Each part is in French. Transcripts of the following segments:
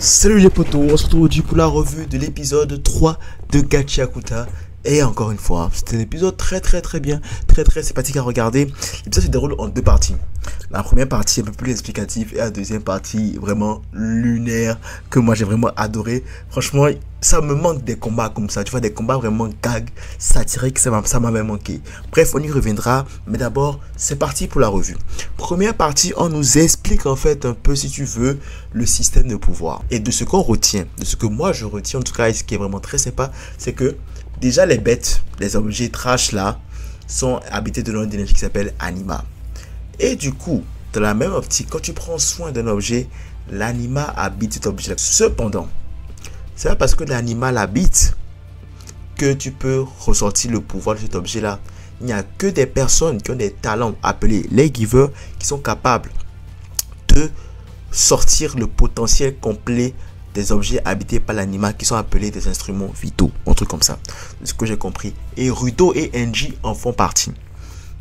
Salut les potos, on se retrouve aujourd'hui pour la revue de l'épisode 3 de Gachiakuta. Et encore une fois, c'était un épisode très bien, très sympathique à regarder. L'épisode se déroule en deux parties. La première partie un peu plus explicative et la deuxième partie vraiment lunaire que moi j'ai vraiment adoré. Franchement, ça me manque des combats comme ça, tu vois, des combats vraiment gag, satiriques, ça m'avait manqué. Bref, on y reviendra, mais d'abord, c'est parti pour la revue. Première partie, on nous explique en fait un peu, si tu veux, le système de pouvoir. Et de ce qu'on retient, de ce que moi je retiens en tout cas, et ce qui est vraiment très sympa, c'est que déjà les bêtes, les objets trash là, sont habités de l'énergie qui s'appelle Anima. Et du coup, dans la même optique, quand tu prends soin d'un objet, l'anima habite cet objet. Cependant, c'est pas parce que l'animal habite que tu peux ressortir le pouvoir de cet objet-là. Il n'y a que des personnes qui ont des talents appelés les givers qui sont capables de sortir le potentiel complet des objets habités par l'animal qui sont appelés des instruments vitaux. Un truc comme ça. C'est ce que j'ai compris. Et Rudo et Enji en font partie.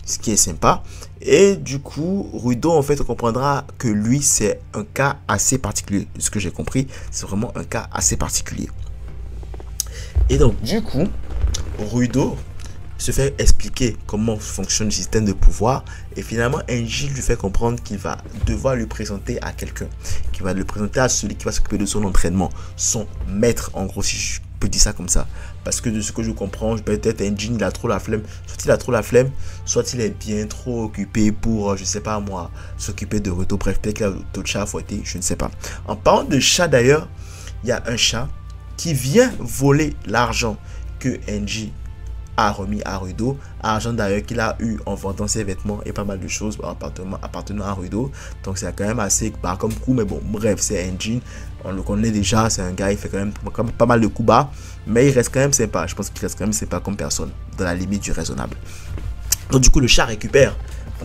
Ce qui est sympa. Et du coup, Rudo, en fait, on comprendra que lui, c'est un cas assez particulier. De ce que j'ai compris, c'est vraiment un cas assez particulier. Et donc, du coup, Rudo se fait expliquer comment fonctionne le système de pouvoir. Et finalement, Enji lui fait comprendre qu'il va devoir lui présenter à quelqu'un. Qu'il va le présenter à celui qui va s'occuper de son entraînement. Son maître, en gros, si je peux dire ça comme ça. Parce que de ce que je comprends, peut-être Enji, il a trop la flemme. Soit il a trop la flemme, soit il est bien trop occupé pour, je sais pas moi, s'occuper de Rudo. Bref, peut-être qu'il a d'autres chats à fouetter, je ne sais pas. En parlant de chat d'ailleurs, il y a un chat qui vient voler l'argent que Enji a remis à Rudo, argent d'ailleurs qu'il a eu en vendant ses vêtements et pas mal de choses appartenant à Rudo. Donc c'est quand même assez bas comme coup, mais bon, bref, c'est Enji, on le connaît déjà, c'est un gars, il fait quand même pas mal de coups bas, mais il reste quand même sympa. Je pense qu'il reste quand même sympa comme personne, dans la limite du raisonnable. Donc du coup, le chat récupère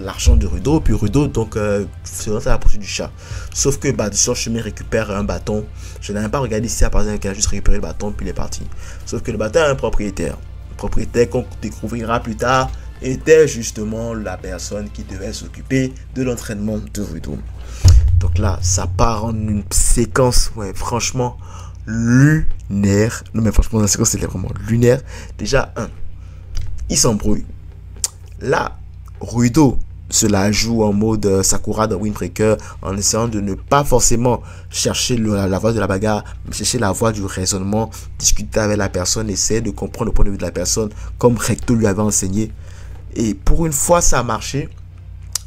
l'argent de Rudo, puis Rudo donc se lance à la poursuite du chat. Sauf que sur le chemin, il récupère un bâton. Je n'ai même pas regardé si par exemple qu'il a juste récupéré le bâton puis il est parti. Sauf que le bâton a un propriétaire. Le propriétaire qu'on découvrira plus tard était justement la personne qui devait s'occuper de l'entraînement de Rudo. Donc là, ça part en une séquence, ouais, franchement lunaire. Non mais franchement, la séquence c'était vraiment lunaire. Déjà, il s'embrouille. Là, Rudo se la joue en mode Sakura dans Windbreaker, en essayant de ne pas forcément chercher la voie de la bagarre, mais chercher la voie du raisonnement, discuter avec la personne, essayer de comprendre le point de vue de la personne, comme Recto lui avait enseigné. Et pour une fois, ça a marché.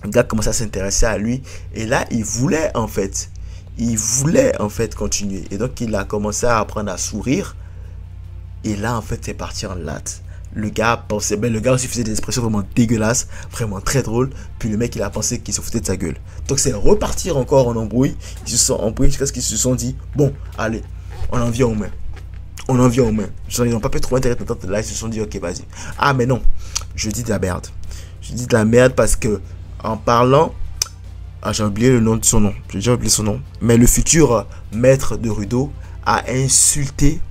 Le gars commençait à s'intéresser à lui, et là, il voulait en fait continuer. Et donc, il a commencé à apprendre à sourire, et là, en fait, c'est parti en latte. Le gars pensait, le gars aussi faisait des expressions vraiment dégueulasses, vraiment très drôles. Puis le mec, il a pensé qu'il se foutait de sa gueule. Donc c'est repartir encore en embrouille. Ils se sont embrouillés jusqu'à ce qu'ils se sont dit, bon, allez, on en vient aux mains. On en vient aux mains. Ils n'ont pas pu trouver intérêt de là. Ils se sont dit, ok, vas-y. Ah, mais non, je dis de la merde. Je dis de la merde parce que en parlant, j'ai oublié le nom de son nom. J'ai déjà oublié son nom. Mais le futur maître de Rudo a insulté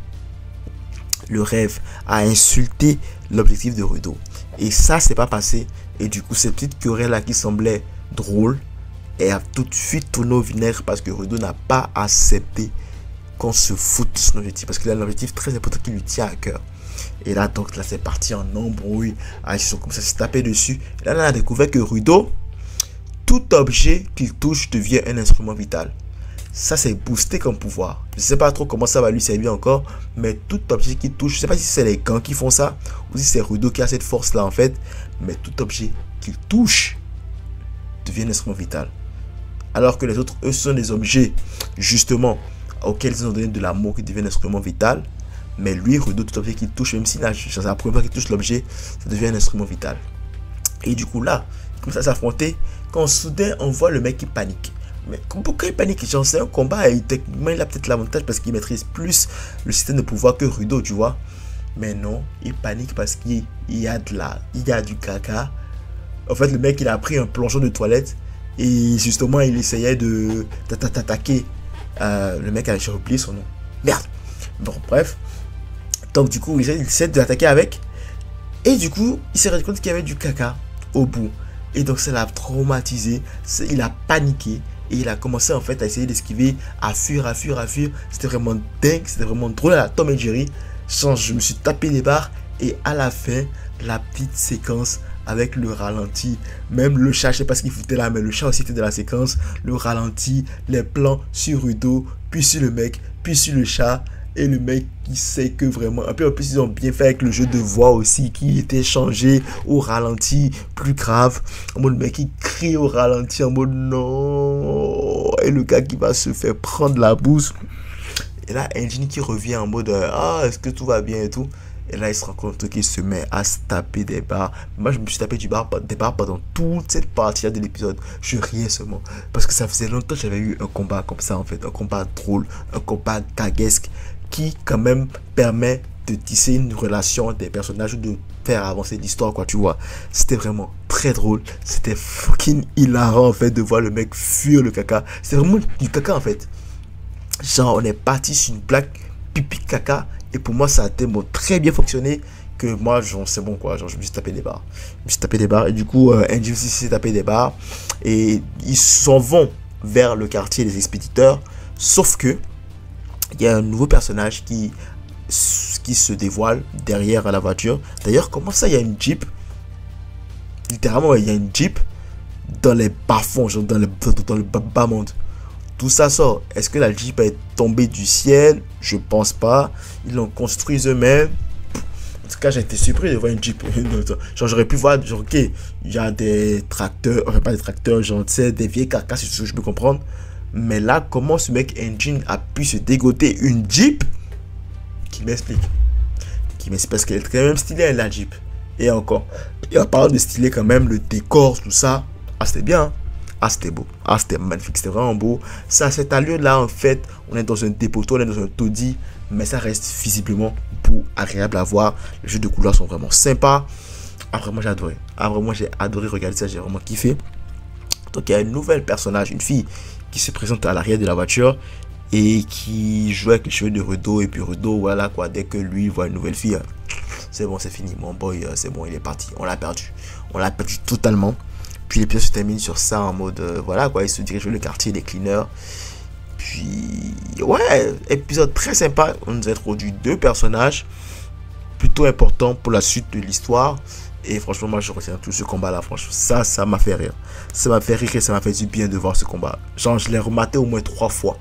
le rêve, a insulté l'objectif de Rudo. Et ça, c'est pas passé. Et du coup, cette petite querelle là qui semblait drôle et a tout de suite tourné au vinaigre parce que Rudo n'a pas accepté qu'on se foute de son objectif. Parce qu'il a un objectif très important qui lui tient à cœur. Et là, donc, là, c'est parti en embrouille. Ils sont comme ça, se taper dessus. Et là, on a découvert que Rudo, tout objet qu'il touche devient un instrument vital. Ça, c'est boosté comme pouvoir. Je ne sais pas trop comment ça va lui servir encore. Mais tout objet qui touche, je ne sais pas si c'est les gants qui font ça ou si c'est Rudo qui a cette force-là en fait. Mais tout objet qu'il touche devient un instrument vital. Alors que les autres, eux, sont des objets justement auxquels ils ont donné de l'amour qui devient un instrument vital. Mais lui, Rudo, tout objet qu'il touche, même si c'est la première fois qu'il touche l'objet, ça devient un instrument vital. Et du coup là, comme ça s'affronter, quand soudain on voit le mec qui panique. Mais pourquoi il panique? Genre c'est un combat et techniquement il a peut-être l'avantage parce qu'il maîtrise plus le système de pouvoir que Rudo, tu vois. Mais non, il panique parce qu'il y a du caca. En fait, le mec il a pris un plongeon de toilette et justement il essayait de t'attaquer. Le mec a oublié son nom. Merde. Bon, bref. Donc du coup, il essaie de l'attaquer avec. Et du coup, il s'est rendu compte qu'il y avait du caca au bout. Et donc ça l'a traumatisé. Il a paniqué. et il a commencé en fait à essayer d'esquiver, à fuir. C'était vraiment dingue, c'était vraiment drôle à la Tom et Jerry. Je me suis tapé des barres et à la fin, la petite séquence avec le ralenti, même le chat, je sais pas ce qu'il foutait là, mais le chat aussi était de la séquence, le ralenti, les plans sur Rudo, puis sur le mec, puis sur le chat, et le mec qui sait que vraiment, en plus ils ont bien fait avec le jeu de voix aussi, qui était changé au ralenti, plus grave, en mode le mec qui crie au ralenti, en mode non, et le gars qui va se faire prendre la bouse, et là Engine qui revient en mode ah est-ce que tout va bien et tout. Et là, il se rend compte qu'il se met à se taper des barres. Moi, je me suis tapé des barres pendant toute cette partie-là de l'épisode. Je riais seulement. Parce que ça faisait longtemps que j'avais eu un combat comme ça, en fait. Un combat drôle, un combat gaguesque qui, quand même, permet de tisser une relation des personnages ou de faire avancer l'histoire, quoi, tu vois. C'était vraiment très drôle. C'était fucking hilarant, en fait, de voir le mec fuir le caca. C'était vraiment du caca, en fait. Genre, on est parti sur une blague pipi caca. Et pour moi, ça a tellement très bien fonctionné que moi, c'est bon quoi. Genre, je me suis tapé des barres. Et du coup, Engine aussi s'est tapé des barres. Et ils s'en vont vers le quartier des expéditeurs. Sauf que, il y a un nouveau personnage qui se dévoile derrière la voiture. D'ailleurs, comment ça, il y a une Jeep? Littéralement, il y a une Jeep dans les bas-fonds, genre dans le bas monde. Tout ça sort. Est-ce que la Jeep est tombée du ciel? Je pense pas. Ils l'ont construit eux-mêmes. En tout cas, j'ai été surpris de voir une Jeep. Genre, j'aurais pu voir, genre, ok, il y a des tracteurs, enfin pas des tracteurs, genre, tu sais, des vieilles carcasses, c'est ce que je peux comprendre. Mais là, comment ce mec Engine a pu se dégoter une Jeep? Qui m'explique. Parce qu'elle est quand même stylée, la Jeep. Et encore. Et en parlant de stylé, quand même, le décor, tout ça, ah, c'était bien, hein. Ah, c'était beau. Ah, c'était magnifique. C'était vraiment beau. Ça, cette allure-là, en fait, on est dans un dépotoir, on est dans un taudis, mais ça reste visiblement beau, agréable à voir. Les jeux de couleurs sont vraiment sympas. Ah, vraiment, j'ai adoré. Ah, vraiment, j'ai adoré regarder ça. J'ai vraiment kiffé. Donc, il y a une nouvelle personnage, une fille qui se présente à l'arrière de la voiture et qui joue avec les cheveux de Rudo. Et puis, Rudo, voilà quoi, dès que lui voit une nouvelle fille, c'est bon, c'est fini. Mon boy, c'est bon, il est parti. On l'a perdu. On l'a perdu totalement. Puis l'épisode se termine sur ça en mode voilà quoi, il se dirige vers le quartier des cleaners. Puis ouais, épisode très sympa. On nous a introduit deux personnages plutôt importants pour la suite de l'histoire. Et franchement, moi je retiens tout ce combat là. Franchement, ça m'a fait rire. Ça m'a fait rire et ça m'a fait du bien de voir ce combat. Genre, je l'ai rematé au moins 3 fois.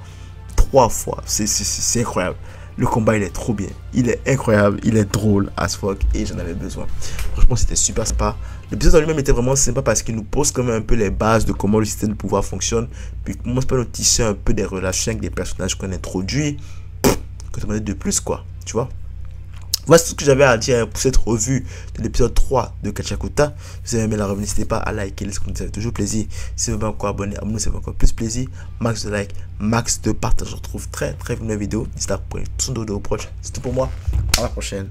3 fois. C'est incroyable. Le combat il est trop bien, il est incroyable, il est drôle as fuck et j'en avais besoin. Franchement c'était super sympa. L'épisode en lui-même était vraiment sympa parce qu'il nous pose quand même un peu les bases de comment le système de pouvoir fonctionne. Puis il commence par nous tisser un peu des relations avec des personnages qu'on introduit. Que demander de plus quoi, tu vois. Voici tout ce que j'avais à dire pour cette revue de l'épisode 3 de Gachakuta. Si vous avez aimé la revue, n'hésitez pas à liker, laissez commenter, ça fait toujours plaisir. Si vous n'êtes pas encore abonné, abonnez-vous, ça fait encore plus plaisir. Max de like, max de partage. Je vous retrouve très vite dans la vidéo. D'ici là, prenez tout son dodo proche. C'est tout pour moi. À la prochaine.